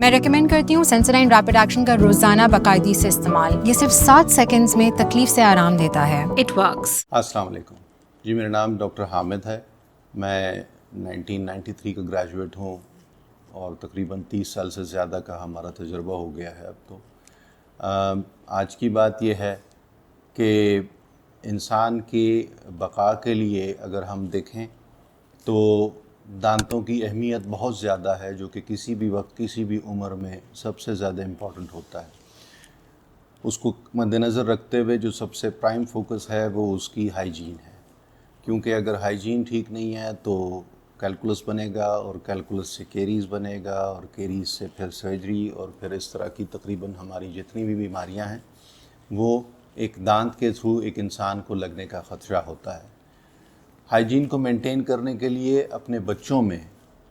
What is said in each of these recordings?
میں ریکمینڈ کرتی ہوں سینسوڈائن ریپڈ ایکشن کا روزانہ باقاعدگی سے استعمال. یہ صرف 7 سیکنڈز میں تکلیف سے آرام دیتا ہے. It works. السلام علیکم جی، میرا نام ڈاکٹر حامد ہے. میں 1993 کا گریجویٹ ہوں اور تقریباً 30 سال سے زیادہ کا ہمارا تجربہ ہو گیا ہے. اب تو آج کی بات یہ ہے کہ انسان کی بقا کے لیے اگر ہم دیکھیں تو دانتوں کی اہمیت بہت زیادہ ہے، جو کہ کسی بھی وقت کسی بھی عمر میں سب سے زیادہ امپورٹنٹ ہوتا ہے. اس کو مد نظر رکھتے ہوئے جو سب سے پرائم فوکس ہے وہ اس کی ہائیجین ہے، کیونکہ اگر ہائیجین ٹھیک نہیں ہے تو کیلکولس بنے گا، اور کیلکولس سے کیریز بنے گا، اور کیریز سے پھر سرجری، اور پھر اس طرح کی تقریباً ہماری جتنی بھی بیماریاں ہیں وہ ایک دانت کے تھرو ایک انسان کو لگنے کا خطرہ ہوتا ہے. ہائیجین کو مینٹین کرنے کے لیے اپنے بچوں میں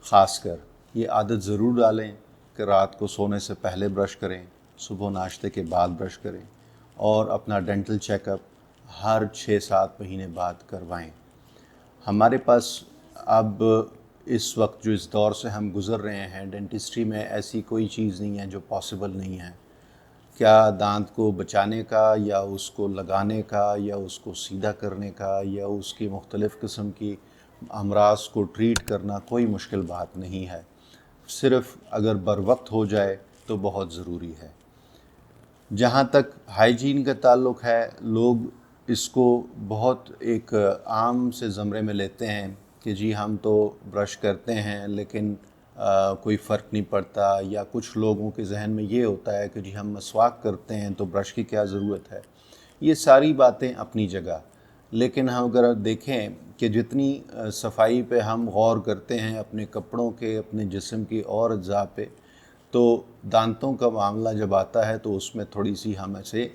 خاص کر یہ عادت ضرور ڈالیں کہ رات کو سونے سے پہلے برش کریں، صبح ناشتے کے بعد برش کریں، اور اپنا ڈینٹل چیک اپ ہر 6-7 مہینے بعد کروائیں. ہمارے پاس اب اس وقت جو اس دور سے ہم گزر رہے ہیں، ڈینٹسٹری میں ایسی کوئی چیز نہیں ہے جو پاسبل نہیں ہے. کیا دانت کو بچانے کا، یا اس کو لگانے کا، یا اس کو سیدھا کرنے کا، یا اس کی مختلف قسم کی امراض کو ٹریٹ کرنا کوئی مشکل بات نہیں ہے. صرف اگر بر وقت ہو جائے تو بہت ضروری ہے. جہاں تک ہائیجین کا تعلق ہے، لوگ اس کو بہت ایک عام سے زمرے میں لیتے ہیں کہ جی ہم تو برش کرتے ہیں لیکن کوئی فرق نہیں پڑتا، یا کچھ لوگوں کے ذہن میں یہ ہوتا ہے کہ جی ہم مسواک کرتے ہیں تو برش کی کیا ضرورت ہے. یہ ساری باتیں اپنی جگہ، لیکن ہم اگر دیکھیں کہ جتنی صفائی پہ ہم غور کرتے ہیں اپنے کپڑوں کے، اپنے جسم کی اور اجزاء پہ، تو دانتوں کا معاملہ جب آتا ہے تو اس میں تھوڑی سی ہم ایسے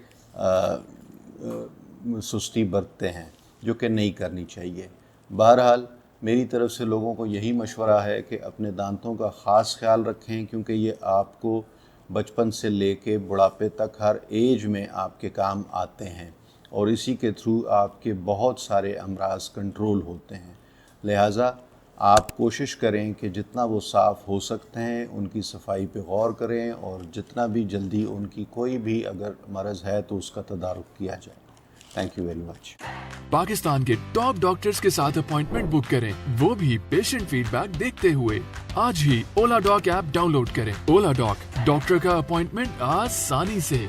سستی برتتے ہیں، جو کہ نہیں کرنی چاہیے. بہرحال میری طرف سے لوگوں کو یہی مشورہ ہے کہ اپنے دانتوں کا خاص خیال رکھیں، کیونکہ یہ آپ کو بچپن سے لے کے بڑھاپے تک ہر ایج میں آپ کے کام آتے ہیں، اور اسی کے تھرو آپ کے بہت سارے امراض کنٹرول ہوتے ہیں. لہٰذا آپ کوشش کریں کہ جتنا وہ صاف ہو سکتے ہیں ان کی صفائی پہ غور کریں، اور جتنا بھی جلدی ان کی کوئی بھی اگر مرض ہے تو اس کا تدارک کیا جائے. Thank you very much. Pakistan کے ٹاپ ڈاکٹرز کے ساتھ اپوائنٹمنٹ بک کریں، وہ بھی پیشنٹ فیڈ بیک دیکھتے ہوئے. آج ہی اولا ڈاک ایپ ڈاؤن لوڈ کریں. اولا ڈاک، ڈاکٹر کا اپوائنٹمنٹ آسانی سے.